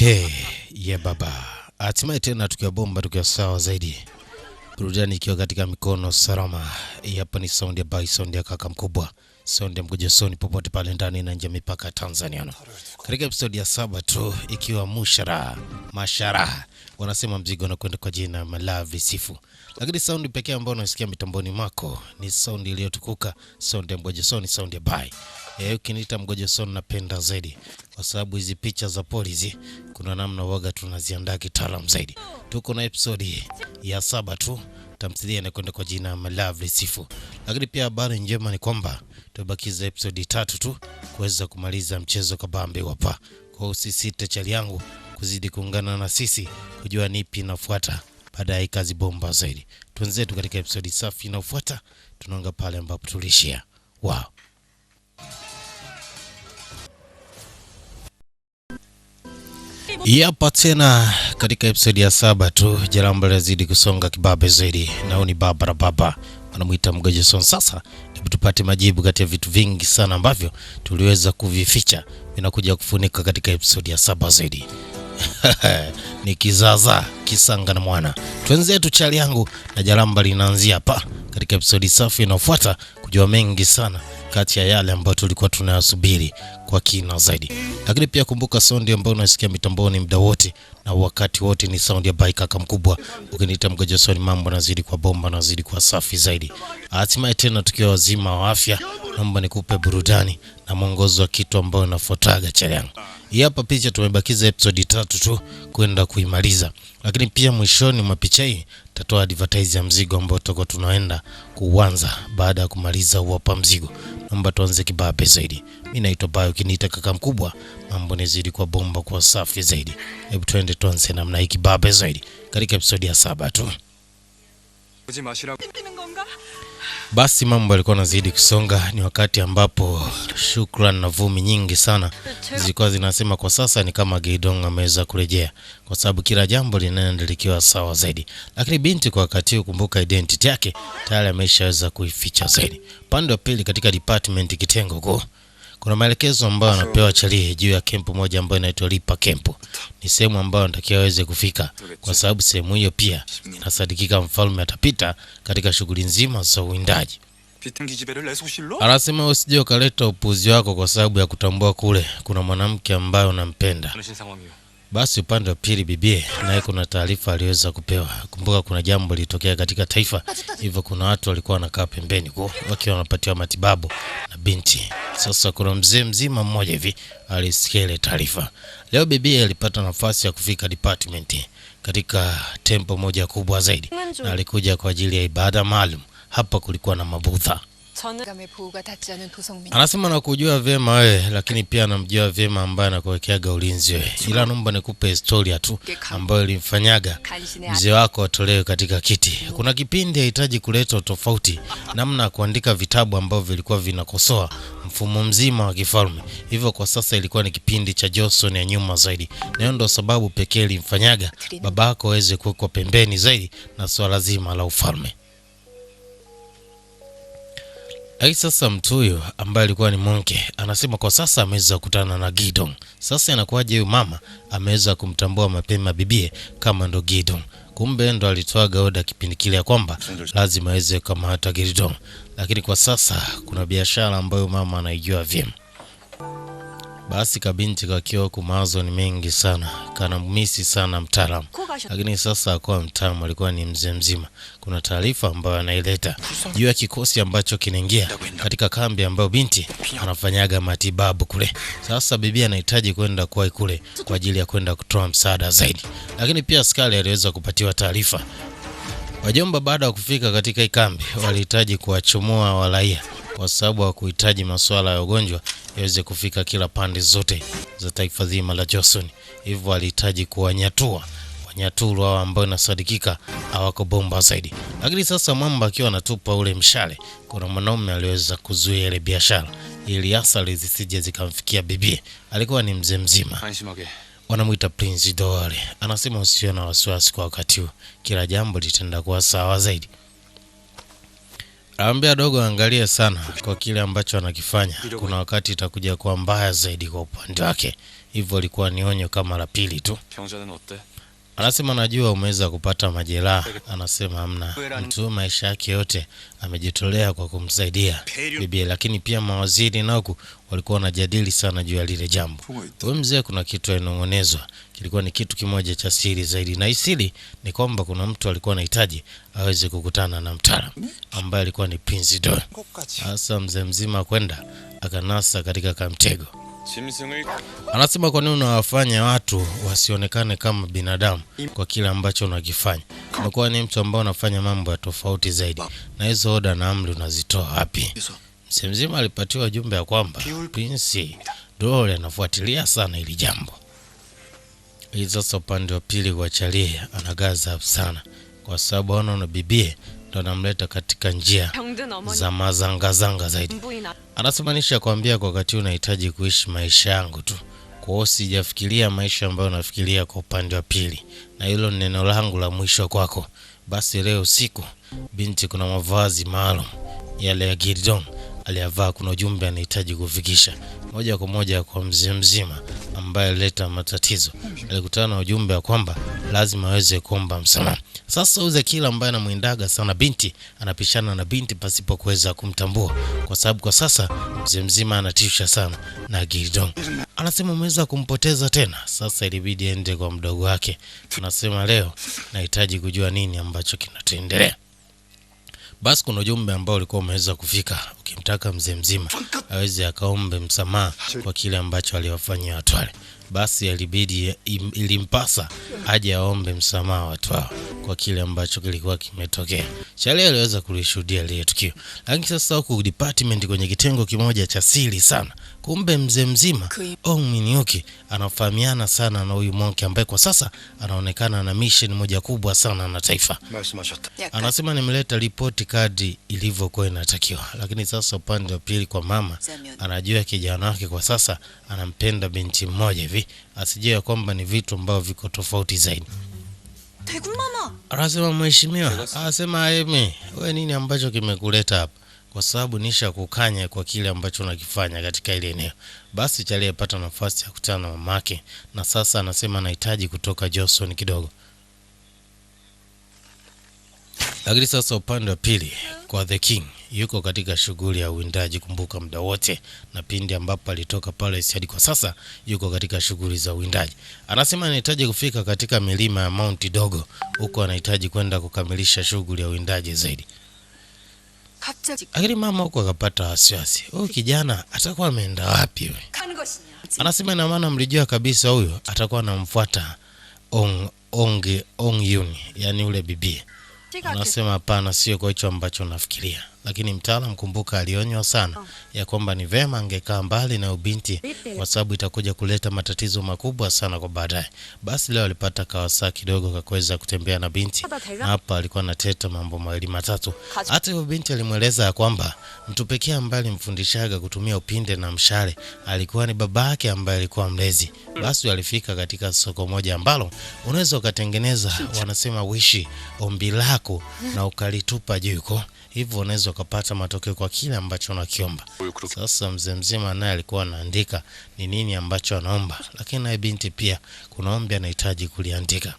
Okay, baba. Hatimaye tena tukiwa bomba tukiwa sawa zaidi. Burudani ikiwa katika mikono salama. Hapa ni sound ya Bai, sound ya kaka mkubwa. Sound ya Mgojosoni popote pale ndani na nje mipaka Tanzania. Katika episode ya 7 tu ikiwa mashara. Wanasema mzigo na kwenda kwa jina Malavi Sifu. Lakini sound pekee ambayo unasikia mitamboni mako ni sound iliyotukuka, sound ya Mgojosoni, sound ya Bai. Ukiniita Mgojosoni napenda zaidi kwa sababu hizi picha za polisi kuna namna waga tunaziandaa kitaalamu zaidi. Tuko na episode ya 7 tu, tamthilia inakwenda kwa jina Malavi Sifu. Lakini pia habari njema ni kwamba tubakiza episode 3 tu kuweza kumaliza mchezo kabambe hapa. Kwa usisite chali yangu kuzidi kuungana na sisi kujua nipi inafuata baada ya kazi bomba zaidi. Tuanzetu katika episode safi inayofuata, tunaonga pale ambapo tulishia. Wow. Hapa tena katika episode ya 7 tu, jambo lazidi kusonga kibabe zaidi. Na ni baba wanamuita Mgojosoni. Sasa hebu tupate majibu kati ya vitu vingi sana ambavyo tuliweza kuvificha vinakuja kufunika katika episode ya 7 zaidi. Ni kizaza kisanga na mwana. Twenzetu chali yangu na jalamba linaanzia hapa katika episode safi inayofuata kujua mengi sana kati ya yale ambayo tulikuwa tunayasubiri kwa kina zaidi. Lakini pia kumbuka sound ambayo unasikia mitamboni muda wote na wakati wote ni sound ya Bai kaka mkubwa. Ukiniita Mgojosoni mambo nazidi kwa bomba, nazidi kwa safi zaidi. Hatimaye tena tukiwa wazima wa afya, naomba nikupe burudani na mwongozo wa kitu ambayo nafuataga chali yangu. Hapa picha tumebakiza episode 3 tu kwenda kuimaliza. Lakini pia mwishoni mwa picha hii tatoa advertise ya mzigo ambao tutakuwa tunaenda kuanza baada ya kumaliza hapa mzigo. Naomba tuanze kibabe zaidi. Mimi naitwa Bai, ukiniita kaka mkubwa mambo nazidi kwa bomba kwa safi zaidi. Hebu tuende tuanze namna hii kibabe zaidi katika episode ya 7 tu. Basi mambo yalikuwa yanazidi kusonga. Ni wakati ambapo Shukran na vumi nyingi sana zilikuwa zinasema kwa sasa ni kama Geidong ameweza kurejea, kwa sababu kila jambo linaenda likiwa sawa zaidi. Lakini binti kwa wakati huu, kumbuka identity yake tayari ameshaweza kuificha zaidi. Pande wa pili katika department kitengo huko kuna maelekezo ambayo anapewa Charlie juu ya kempu moja ambayo inaitwa Lipa Kempu. Ni sehemu ambayo anatakiwa aweze kufika kwa sababu sehemu hiyo pia inasadikika mfalme atapita katika shughuli nzima za uwindaji. Anasema usije ukaleta upuzi wako kwa sababu ya kutambua kule kuna mwanamke ambaye unampenda. Basi upande wa pili bibie naye kuna taarifa aliweza kupewa. Kumbuka kuna jambo lilitokea katika taifa, hivyo kuna watu walikuwa wanakaa pembeni wakiwa wanapatiwa matibabu na binti. Sasa kuna mzee mzima mmoja hivi alisikia ile taarifa. Leo bibie alipata nafasi ya kufika department katika tempo moja kubwa zaidi, na alikuja kwa ajili ya ibada maalum. Hapa kulikuwa na mabudha. Anasema na kujua vyema wewe, lakini pia anamjua vyema ambaye anakuwekeaga ulinzi wewe. Ila naomba nikupe historia tu ambayo ilimfanyaga mzee wako atolewe katika kiti. Kuna kipindi hahitaji kuleta tofauti namna kuandika vitabu ambavyo vilikuwa vinakosoa mfumo mzima wa kifalme. Hivyo kwa sasa ilikuwa ni kipindi cha Johnson ya nyuma zaidi. Na ndio sababu pekee ilimfanyaga babako aweze kuwekwa pembeni zaidi na swala zima la ufalme. Sasa mtu huyo ambaye alikuwa ni mke anasema kwa sasa ameweza kukutana na Geidong. Sasa inakuwaje huyu mama ameweza kumtambua mapema bibie kama ndo Geidong? Kumbe ndo alitoa oda kipindi kile ya kwamba lazima aweze kama hata Geidong. Lakini kwa sasa kuna biashara ambayo mama anaijua vyema. Basi kabinti kakiwa kumazo ni mengi sana, kana mumisi sana mtaalamu. Lakini sasa kwa mtaalamu alikuwa ni mzee mzima. Kuna taarifa ambayo anaileta juu ya kikosi ambacho kinaingia katika kambi ambayo binti anafanyaga matibabu kule. Sasa bibi anahitaji kwenda kwa kule kwa ajili ya kwenda kutoa msaada zaidi. Lakini pia askari aliweza kupatiwa taarifa. Wajomba baada ya kufika katika kambi walihitaji kuwachomoa walaia kwa sababu hawakuhitaji masuala ya ugonjwa yaweze kufika kila pande zote za taifa zima la Johnson. Hivyo walihitaji kuwanyatua hao ambao inasadikika hawako bomba zaidi. Lakini sasa mwamba akiwa anatupa ule mshale, kuna mwanaume aliweza kuzuia ile biashara ili asali zisije zikamfikia bibi. Alikuwa ni mzee mzima. Wanamuita Prince Dore. Anasema usiwe na wasiwasi kwa wakati huu, kila jambo litenda kuwa sawa zaidi. Ambia dogo angalia sana kwa kile ambacho anakifanya. Kuna wakati itakuja kuwa mbaya zaidi kwa upande wake. hivyo ilikuwa ni onyo kama la pili tu. 병자는 어때? Anasema najua umeweza kupata majeraha. Anasema hamna, mtu maisha yake yote amejitolea kwa kumsaidia bibi, lakini pia mawaziri nao walikuwa wanajadili sana juu ya lile jambo. Huyo mzee kuna kitu ainong'onezwa, kilikuwa ni kitu kimoja cha siri zaidi, na isiri ni kwamba kuna mtu alikuwa anahitaji aweze kukutana na mtaalamu ambaye alikuwa ni Prince Do. Sasa mzee mzima kwenda akanasa katika kamtego. Anasema kwa nini unawafanya watu wasionekane kama binadamu kwa kile ambacho unakifanya? Umekuwa ni mtu ambaye unafanya mambo ya tofauti zaidi, na hizo oda na amri unazitoa wapi? Mzee mzima alipatiwa jumbe ya kwamba Prince Do anafuatilia sana ili jambo. Hii sasa upande wa pili kwa Charlie anagaza sana, kwa sababu anaona bibie ndo anamleta katika njia za mazanga zaidi. Anasemanisha kuambia kwa wakati unahitaji kuishi maisha yangu tu, kwa hiyo sijafikiria maisha ambayo unafikiria kwa upande wa pili, na hilo ni neno langu la mwisho kwako. Basi leo usiku binti, kuna mavazi maalum yale ya Gideon aliyavaa, kuna ujumbe anahitaji kufikisha moja kwa moja kwa mzee mzima ambaye alileta matatizo. Alikutana na ujumbe wa kwamba lazima aweze kuomba msamaha. Sasa uze kila ambaye anamuindaga sana binti anapishana na binti pasipo kuweza kumtambua, kwa sababu kwa sasa mzee mzima anatisha sana na Gideon. Anasema umeweza kumpoteza tena. Sasa ilibidi ende kwa mdogo wake. Anasema leo nahitaji kujua nini ambacho kinaendelea. Basi kuna ujumbe ambao ulikuwa umeweza kufika ukimtaka mzee mzima aweze akaombe msamaha kwa kile ambacho aliwafanyia watu wale. Basi ilibidi ilimpasa aje aombe msamaha watu hao kwa kile ambacho kilikuwa kimetokea. Charlie aliweza kulishuhudia lile tukio, lakini sasa huko department kwenye kitengo kimoja cha siri sana, kumbe mzee mzima Ong Min-yuki anafahamiana sana na huyu monke ambaye kwa sasa anaonekana na mission moja kubwa sana na taifa. Anasema nimeleta ripoti kadi ilivyokuwa inatakiwa, lakini sasa upande wa pili kwa mama anajua kijana wake kwa sasa anampenda binti mmoja hivi, asijue kwamba ni vitu ambavyo viko tofauti zaidi. Anasema mheshimiwa, anasema wewe nini ambacho kimekuleta hapa? Kwa sababu nisha kukanya kwa kile ambacho unakifanya katika ile eneo. Basi Charlie alipata nafasi ya kukutana na mamake, na sasa anasema anahitaji kutoka Johnson kidogo. Lakini sasa upande wa pili kwa The King yuko katika shughuli ya uwindaji, kumbuka muda wote, na pindi ambapo alitoka pale hadi kwa sasa yuko katika shughuli za uwindaji. Anasema anahitaji kufika katika milima ya Mount Dogo, huko anahitaji kwenda kukamilisha shughuli ya uwindaji zaidi. Lakini mama huko akapata wasiwasi, huyu kijana atakuwa ameenda wapi wewe? Anasema ina maana mlijua kabisa huyo atakuwa anamfuata Ong Yun, yani ule bibi. Anasema hapana, sio kwa hicho ambacho nafikiria, lakini mtaalamu kumbuka alionywa sana ya kwamba ni vema angekaa mbali na ubinti kwa sababu itakuja kuleta matatizo makubwa sana kwa baadaye. Basi leo alipata kawasa kidogo kakuweza kutembea na binti, na hapa alikuwa anateta mambo mawili matatu. Hata hiyo binti alimweleza kwamba mtu pekee ambaye alimfundishaga kutumia upinde na mshale alikuwa ni babake ambaye alikuwa mlezi. Basi walifika katika soko moja ambalo unaweza ukatengeneza, wanasema wishi ombi lako na ukalitupa juu huko, hivyo unaweza kupata matokeo kwa kile ambacho unakiomba. Sasa mzee mzima naye alikuwa anaandika ni nini ambacho anaomba, lakini naye binti pia kuna ombi anahitaji kuliandika.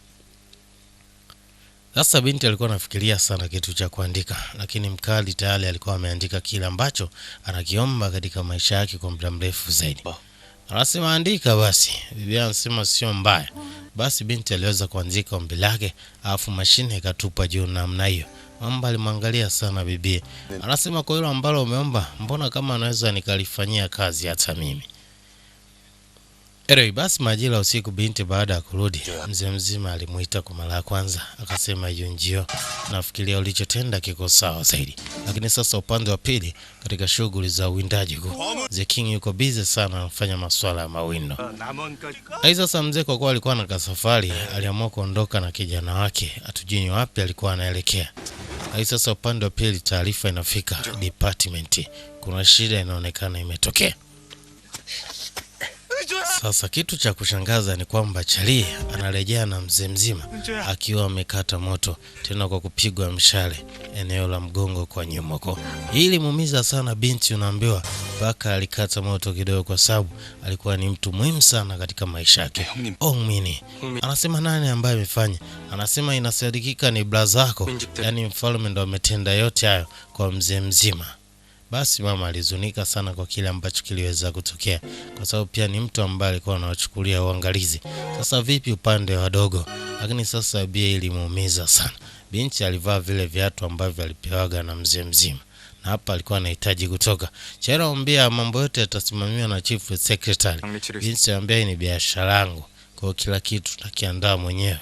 Sasa binti alikuwa anafikiria sana kitu cha kuandika, lakini mkali tayari alikuwa ameandika kile ambacho anakiomba katika maisha yake kwa muda mrefu zaidi. Anasema andika basi. Bibi anasema sio mbaya. Basi binti aliweza kuandika ombi lake, alafu mashine ikatupa juu namna hiyo. Mamba alimwangalia sana bibi. Anasema kwa hilo ambalo umeomba, mbona kama anaweza nikalifanyia kazi hata mimi. Basi majira usiku binti baada ya kurudi, mzee mzima alimuita kwa mara ya kwanza, akasema Yunjio, nafikiria ulichotenda kiko sawa zaidi. Lakini sasa upande wa pili katika shughuli za uwindaji huko, The King yuko busy sana anafanya masuala ya mawindo. Sasa mzee kwa kuwa alikuwa na kasafari, aliamua kuondoka na kijana wake, atujini wapi alikuwa anaelekea. Sasa upande wa pili taarifa inafika department, kuna shida inaonekana imetokea. Sasa kitu cha kushangaza ni kwamba Charlie anarejea na mzee mzima akiwa amekata moto tena kwa kupigwa mshale eneo la mgongo kwa nyuma. Hili muumiza sana binti, unaambiwa mpaka alikata moto kidogo kwa sababu alikuwa ni mtu muhimu sana katika maisha yake. Ongmini anasema nani ambaye amefanya? Anasema inasadikika ni brother yako, yani mfalme ndo ametenda yote hayo kwa mzee mzima. Basi mama alizunika sana kwa kile ambacho kiliweza kutokea, kwa sababu pia ni mtu ambaye alikuwa anawachukulia uangalizi. Sasa vipi upande wa dogo? Lakini sasa bia ilimuumiza sana. Binti alivaa vile viatu ambavyo alipewaga na mzee mzima, na hapa alikuwa anahitaji kutoka. Chera ambia mambo yote yatasimamiwa na chief secretary. Binti ambia ni biashara yangu, kwa kila kitu nakiandaa mwenyewe.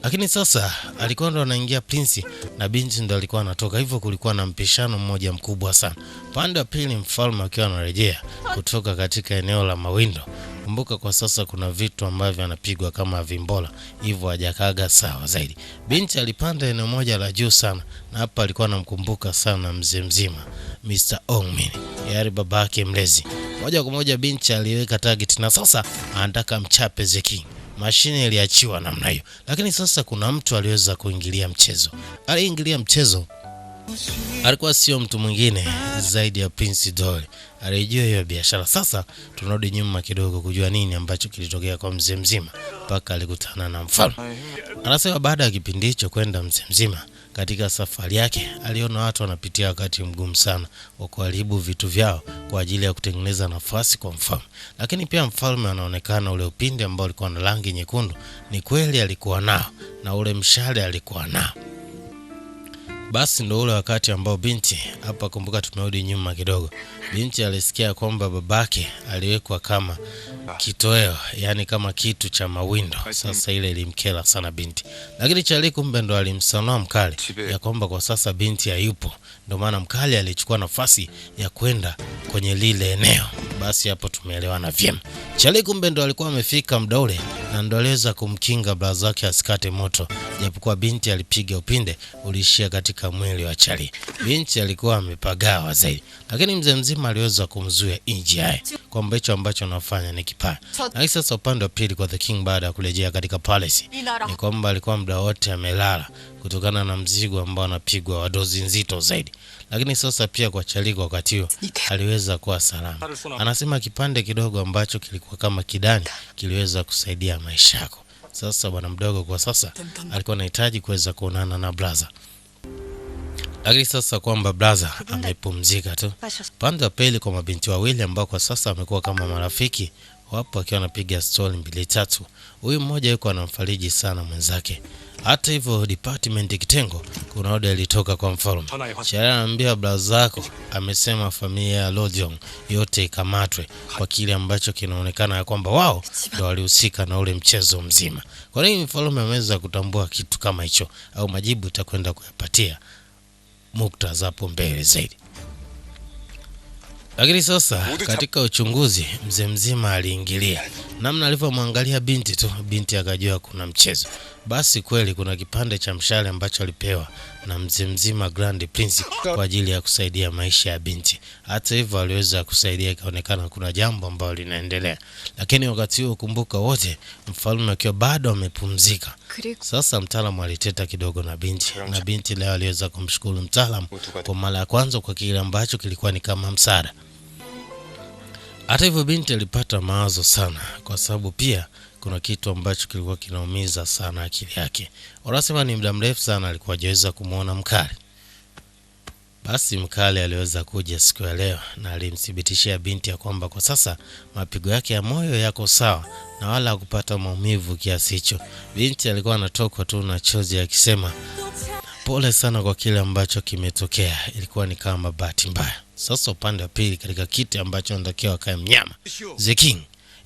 Lakini sasa alikuwa ndo anaingia Prince na binti ndo alikuwa anatoka, hivyo kulikuwa na mpishano mmoja mkubwa sana. Pande wa pili mfalme akiwa anarejea kutoka katika eneo la mawindo. Kumbuka kwa sasa kuna vitu ambavyo anapigwa kama vimbola, hivyo hajakaga sawa zaidi. Binti alipanda eneo moja la juu sana, na hapa alikuwa anamkumbuka sana mzee mzima Mr. Ongmin, yaani babake mlezi. Moja kwa moja binti aliweka target na sasa anataka mchape The King. Mashine iliachiwa namna hiyo, lakini sasa kuna mtu aliweza kuingilia mchezo. Aliingilia mchezo alikuwa sio mtu mwingine zaidi ya Prince Doyle. Alijua hiyo biashara. Sasa tunarudi nyuma kidogo kujua nini ambacho kilitokea kwa mzee mzima mpaka alikutana na mfalme. Anasema baada ya kipindi hicho kwenda mzee mzima katika safari yake aliona watu wanapitia wakati mgumu sana wa kuharibu vitu vyao kwa ajili ya kutengeneza nafasi kwa mfalme. Lakini pia mfalme anaonekana ule upinde ambao ulikuwa na rangi nyekundu ni kweli alikuwa nao, na ule mshale alikuwa nao. Basi ndo ule wakati ambao binti, hapa kumbuka tumerudi nyuma kidogo, binti alisikia kwamba babake aliwekwa kama kitoweo, yani kama kitu cha mawindo. Sasa ile ilimkera sana binti, lakini Charlie kumbe ndo alimsanua mkali ya kwamba kwa sasa binti hayupo, ndo maana mkali alichukua nafasi ya kwenda kwenye lile eneo. Basi hapo tumeelewana vyema. Charlie kumbe ndo alikuwa amefika muda ule na ndo aliweza kumkinga brother yake asikate moto, japokuwa binti alipiga upinde ulishia katika mwili wa Charlie. Binti alikuwa amepagawa zaidi, lakini mzee mzima aliweza kumzuia injiae kwamba hicho ambacho anafanya ni kipaya. Na sasa upande wa pili kwa The King baada ya kurejea katika palace ni kwamba alikuwa muda wote amelala kutokana na mzigo ambao anapigwa wa dozi nzito zaidi. Lakini sasa pia kwa Charlie kwa wakati huo aliweza kuwa salama. Anasema kipande kidogo ambacho kilikuwa kama kidani kiliweza kusaidia maisha yako. Sasa bwana mdogo kwa sasa alikuwa anahitaji kuweza kuonana na brother. Lakini sasa kwamba brother amepumzika tu. Pande wa pili kwa mabinti wawili ambao kwa sasa wamekuwa kama marafiki, wapo akiwa anapiga story mbili tatu. Huyu mmoja yuko anamfariji sana mwenzake. Hata hivyo department kitengo kuna order ilitoka kwa mfalme. Sheria anambia brother zako amesema familia ya Lodion yote ikamatwe kwa kile ambacho kinaonekana ya kwamba wao ndio walihusika na ule mchezo mzima. Kwa nini mfalme ameweza kutambua kitu kama hicho, au majibu itakwenda kuyapatia muktadha hapo mbele zaidi. Lakini sasa katika uchunguzi mzee mzima aliingilia. Namna alivyomwangalia binti tu, binti akajua kuna mchezo. Basi kweli kuna kipande cha mshale ambacho alipewa na mzee mzima Grand Prince kwa ajili ya kusaidia maisha ya binti. Hata hivyo aliweza kusaidia, ikaonekana kuna jambo ambalo linaendelea. Lakini wakati huo kumbuka wote mfalme akiwa bado amepumzika. Sasa mtaalamu aliteta kidogo na binti, na binti leo aliweza kumshukuru mtaalamu kwa mara ya kwanza kwa kile ambacho kilikuwa ni kama msaada. Hata hivyo binti alipata mawazo sana kwa sababu pia kuna kitu ambacho kilikuwa kinaumiza sana akili yake. Wanasema ni muda mrefu sana alikuwa hajaweza kumuona mkali. Basi mkali aliweza kuja siku ya leo na alimthibitishia binti ya kwamba kwa sasa mapigo yake ya moyo yako sawa na wala kupata maumivu kiasi hicho. Binti alikuwa anatokwa tu na chozi akisema pole sana kwa kile ambacho kimetokea, ilikuwa ni kama bahati mbaya. Sasa upande wa pili katika kiti ambacho anatakiwa akae mnyama The King,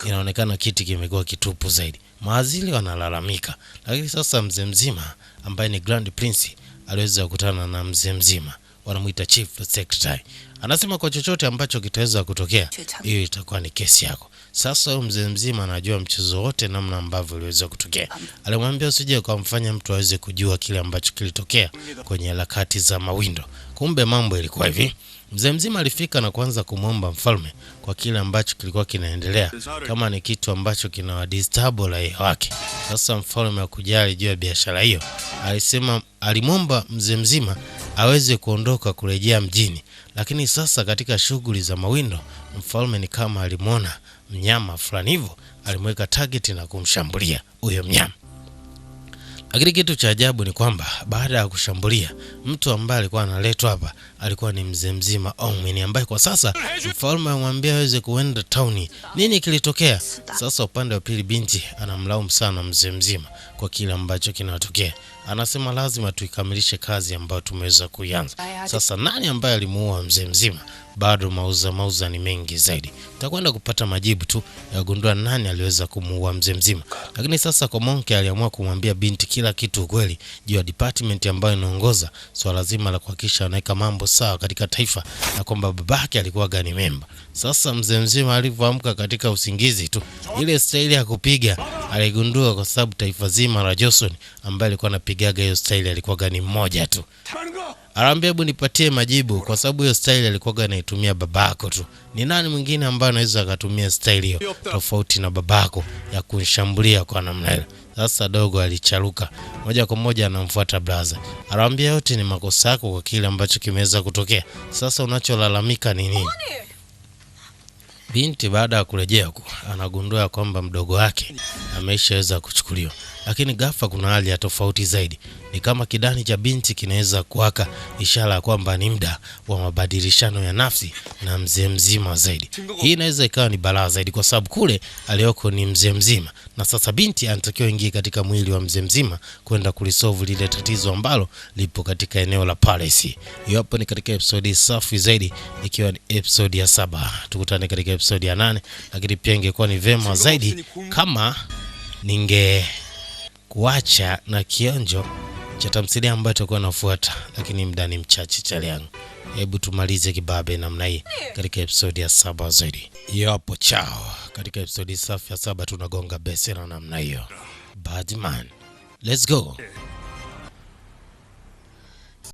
inaonekana kiti kimekuwa kitupu zaidi. Mawaziri wanalalamika, lakini sasa mzee mzima ambaye ni Grand Prince aliweza kukutana na mzee mzima, wanamuita Chief Secretary. Anasema kwa chochote ambacho kitaweza kutokea, hiyo itakuwa ni kesi yako. Sasa huyo mzee mzima anajua mchezo wote namna ambavyo uliweza kutokea. Alimwambia usije kumfanya mtu aweze kujua kile ambacho kilitokea kwenye harakati za mawindo. Kumbe mambo ilikuwa hivi. Mzee mzima alifika na kuanza kumwomba mfalme kwa kile ambacho kilikuwa kinaendelea, kama ni kitu ambacho kinawadisturb raia wake. Sasa mfalme hakujali juu ya biashara hiyo. Alisema alimwomba mzee mzima aweze kuondoka kurejea mjini. Lakini sasa katika shughuli za mawindo, mfalme ni kama alimwona mnyama fulani hivyo, alimweka target na kumshambulia huyo mnyama. Lakini kitu cha ajabu ni kwamba baada ya kushambulia, mtu ambaye alikuwa analetwa hapa alikuwa ni mzee mzima Ongmin, ambaye kwa sasa mfalme amwambia aweze kuenda town. Nini kilitokea? Sasa upande wa pili binti anamlaumu sana mzee mzima kwa kile ambacho kinatokea. Anasema lazima tuikamilishe kazi ambayo tumeweza kuianza. Sasa nani ambaye alimuua mzee mzima? Bado mauza ni mengi zaidi. Tutakwenda kupata majibu tu ya kugundua nani aliweza kumuua mzee mzima. Lakini sasa kwa Monkey aliamua kumwambia binti kila kitu kweli juu ya department ambayo inaongoza swala zima la kuhakikisha anaweka mambo sawa katika taifa, na kwamba babake alikuwa gani member. Sasa mzee mzima alipoamka katika usingizi tu, ile staili ya kupiga aligundua kwa sababu taifa zima la Joseon ambaye alikuwa anapigaga hiyo staili alikuwa gani mmoja tu. Arambe, hebu nipatie majibu kwa sababu hiyo style alikuwa anaitumia babako tu. Ni nani mwingine ambaye anaweza akatumia style hiyo tofauti na babako ya kunishambulia kwa namna hiyo? Sasa dogo alicharuka moja kwa moja anamfuata brother. Arambe, yote ni makosa yako kwa kile ambacho kimeweza kutokea. Sasa unacholalamika ni nini? Binti baada ya kurejea huko anagundua kwamba mdogo wake ameshaweza kuchukuliwa. Lakini ghafla kuna hali ya tofauti zaidi. Ni kama kidani cha binti kinaweza kuwaka, ishara kwamba ni muda wa mabadilishano ya nafsi na mzee mzima zaidi. Hii inaweza ikawa ni balaa zaidi kwa sababu kule alioko ni mzee mzima, na sasa binti anatakiwa ingie katika mwili wa mzee mzima kwenda kulisolve lile tatizo ambalo lipo katika eneo la Palace. Hiyo hapo ni katika episode safi zaidi, ikiwa ni episode ya 7. Tukutane katika episode ya 8, lakini pia ingekuwa ni vema zaidi kama ninge kuacha na kionjo cha tamthilia ambayo tutakuwa nafuata, lakini muda ni mchache chali yangu. Hebu tumalize kibabe namna hii katika episode ya 7 zaidi. Hiyo hapo, chao. Katika episode safi ya 7 tunagonga besi na namna hiyo. Badman, let's go.